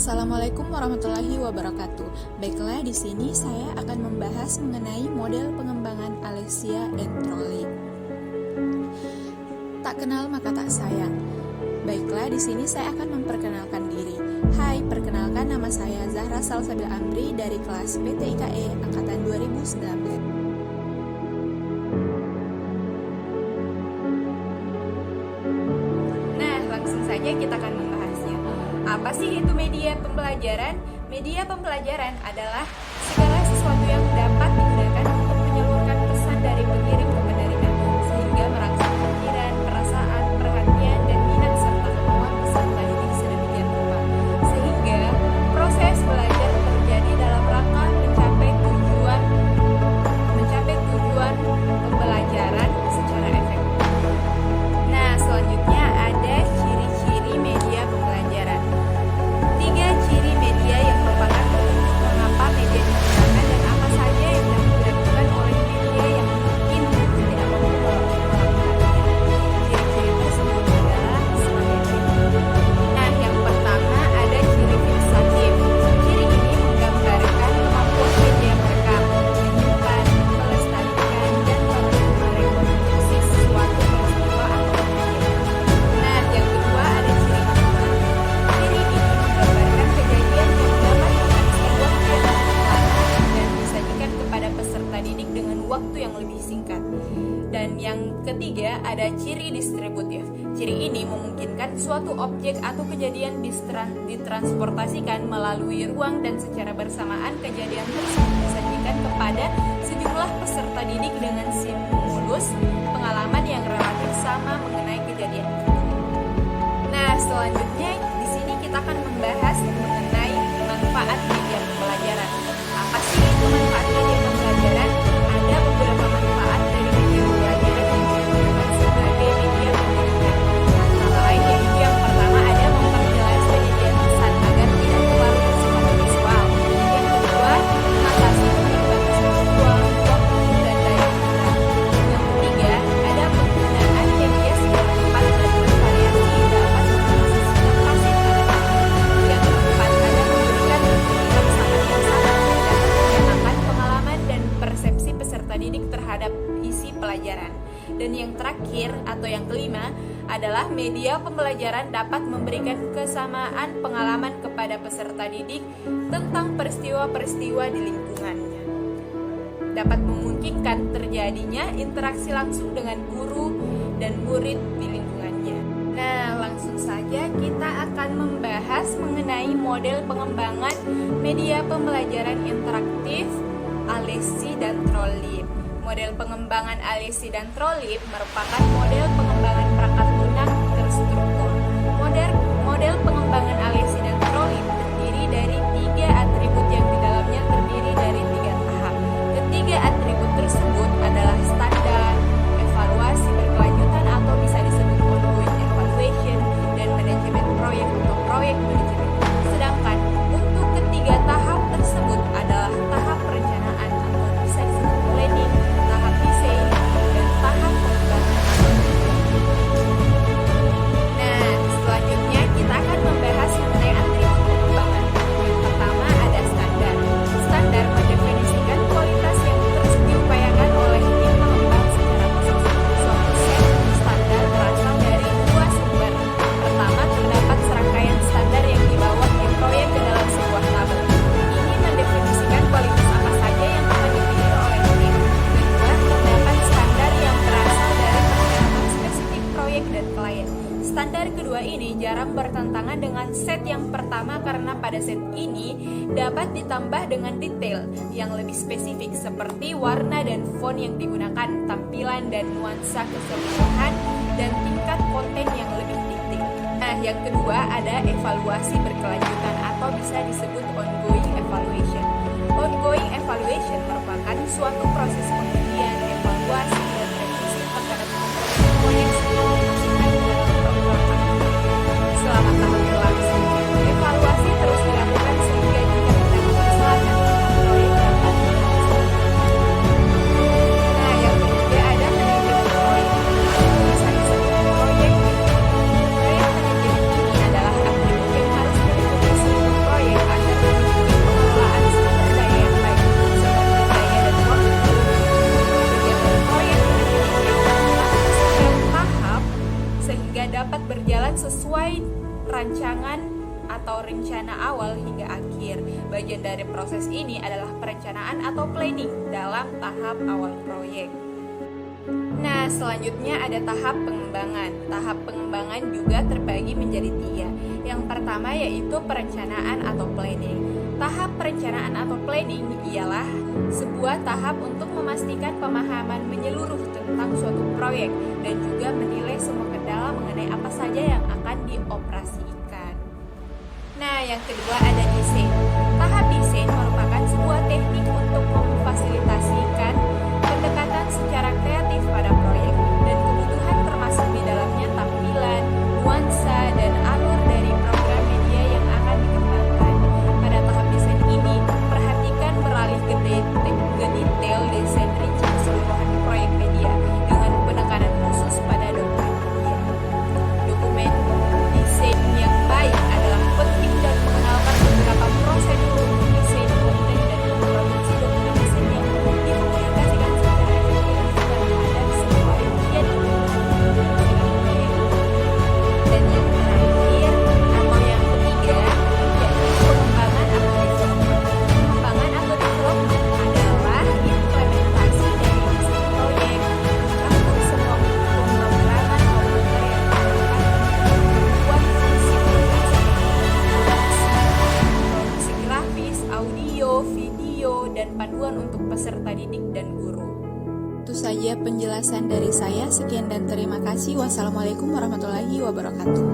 Assalamualaikum warahmatullahi wabarakatuh. Baiklah, di sini saya akan membahas mengenai model pengembangan Alexia and Trolley. Tak kenal maka tak sayang. Baiklah, di sini saya akan memperkenalkan diri. Hai, perkenalkan nama saya Zahra Salsabil Amri dari kelas PTIKE angkatan 2019. Langsung saja kita akan membahasnya. Apa sih itu media pembelajaran? Media pembelajaran adalah segala sesuatu yang dapat digunakan untuk menyalurkan pesan dari pengirim ke penerima, sehingga merangsang pikiran, perasaan, perhatian, dan minat serta kemauan peserta didik sedemikian rupa, sehingga proses belajar terjadi dalam rangka mencapai tujuan pembelajaran secara efektif. Selanjutnya ada ciri-ciri media pembelajaran. 3 ciri media yang merupakan petunjuk mengapa media digunakan dan apa saja yang dapat dilakukan oleh media yang mungkin tidak membawa ciri-ciri tersebut adalah sebagai berikut. Yang pertama ada ciri fiksatif. Ciri ini menggambarkan kemampuan media merekam, menyimpan, melestarikan, dan mereproduksi sesuatu peristiwa atau kejadian. Yang kedua ada ciri aktual. Ciri ini menggambarkan kejadian yang dapat menghabiskan waktu yang lama dan disajikan kepada peserta didik dengan waktu yang lebih singkat. Dan yang ketiga ada ciri distributif. Ciri ini memungkinkan suatu objek atau kejadian ditransportasikan melalui ruang dan secara bersamaan kejadian tersebut disajikan kepada sejumlah peserta didik dengan stimulus pengalaman yang relatif sama mengenai kejadian itu. Selanjutnya di sini kita akan membahas mengenai manfaat media pembelajaran. Apa sih itu manfaat media pembelajaran? Ada beberapa manfaat dari media pembelajaran yang digunakan sebagai media pendidikan. Antara lain yaitu yang pertama ada memperjelas penyajian pesan agar tidak terlalu bersifat visual. Yang kedua, mengatasi penyebab visual, waktu, dan daya pikiran. Yang ketiga, ada penggunaan media secara cepat dan bervariasi dapat didik terhadap isi pelajaran. Dan yang terakhir atau yang kelima adalah media pembelajaran dapat memberikan kesamaan pengalaman kepada peserta didik tentang peristiwa-peristiwa di lingkungannya. Dapat memungkinkan terjadinya interaksi langsung dengan guru dan murid di lingkungannya. Langsung saja kita akan membahas mengenai model pengembangan media pembelajaran interaktif Alexi dan Trolley. Model pengembangan Alexi dan Trolley merupakan model pengembangan perangkat lunak terstruktur. Model pengembangan Alexi dan Trolley terdiri dari 3 atribut yang di dalamnya terdiri dari 3 tahap. Ketiga atribut tersebut adalah standar, evaluasi berkelanjutan atau bisa disebut ongoing evaluation, dan manajemen proyek atau proyek manajemen. Sedangkan untuk ketiga tahap tersebut adalah tahap perencanaan atau bisa disebut planning, tahap desain, dan tahap pengembangan. Selanjutnya kita akan membahas mengenai atribut pengembangan. Yang pertama ada standar. Standar mendefinisikan kualitas yang terus diupayakan oleh tim pengembang secara khusus. Suatu set standar berasal dari 2 sumber. Pertama, terdapat serangkaian standar yang dibawa tim proyek ke dalam sebuah tabel. Ini mendefinisikan kualitas apa saja yang akan dipilih oleh tim. Kedua, terdapat standar yang berasal dari persyaratan spesifik proyek dan klien. Standar kedua ini jarang bertentangan dengan set yang pertama karena pada set ini dapat ditambah dengan detail yang lebih spesifik seperti warna dan font yang digunakan, tampilan dan nuansa keseluruhan, dan tingkat konten yang lebih detail. Yang kedua ada evaluasi berkelanjutan atau bisa disebut ongoing evaluation. Ongoing evaluation merupakan suatu proses pengujian, evaluasi, dan revisi terhadap komponen proyek sebelum dimasukkan ke dalam program aktif. Selama tahun berlangsung, evaluasi terus dilakukan sehingga jika terdapat kesalahan dalam proyek dapat dilakukan. Yang ketiga ada manajemen proyek atau bisa disebut proyek manajemen. Proyek manajemen ini adalah atribut yang harus dimiliki seluruh proyek atau rencana awal hingga akhir. Bagian dari proses ini adalah perencanaan atau planning dalam tahap awal proyek. Nah, selanjutnya ada tahap pengembangan. Tahap pengembangan juga terbagi menjadi 3. Yang pertama yaitu perencanaan atau planning. Tahap perencanaan atau planning ialah sebuah tahap untuk memastikan pemahaman menyeluruh tentang suatu proyek dan juga menilai semua kendala mengenai apa saja yang akan dioperasikan. Nah, yang kedua ada desain. Tahap desain merupakan sebuah teknik untuk memfasilitasikan pendekatan secara kreatif pada proyek dan kebutuhan termasuk di dalamnya tampilan, nuansa, dan alur dari program media yang akan dikembangkan. Pada tahap desain ini, perhatikan beralih ke detail desain rinci keseluruhan proyek media dengan penekanan khusus pada dokumen media. Dokumen desain yang baik adalah penting dan mengenalkan beberapa prosedur desain konten dan memproduksi dokumen desain yang dikomunikasikan secara efektif terhadap semua bagian dan yang terakhir atau yang ketiga yaitu pengembangan atau development. Pengembangan atau development adalah implementasi dari desain proyek untuk semua pemrograman komputer yang membuat fungsi grafis, audio, video, dan panduan untuk peserta didik dan guru. Itu saja penjelasan dari saya. Sekian dan terima kasih. Wassalamualaikum warahmatullahi wabarakatuh.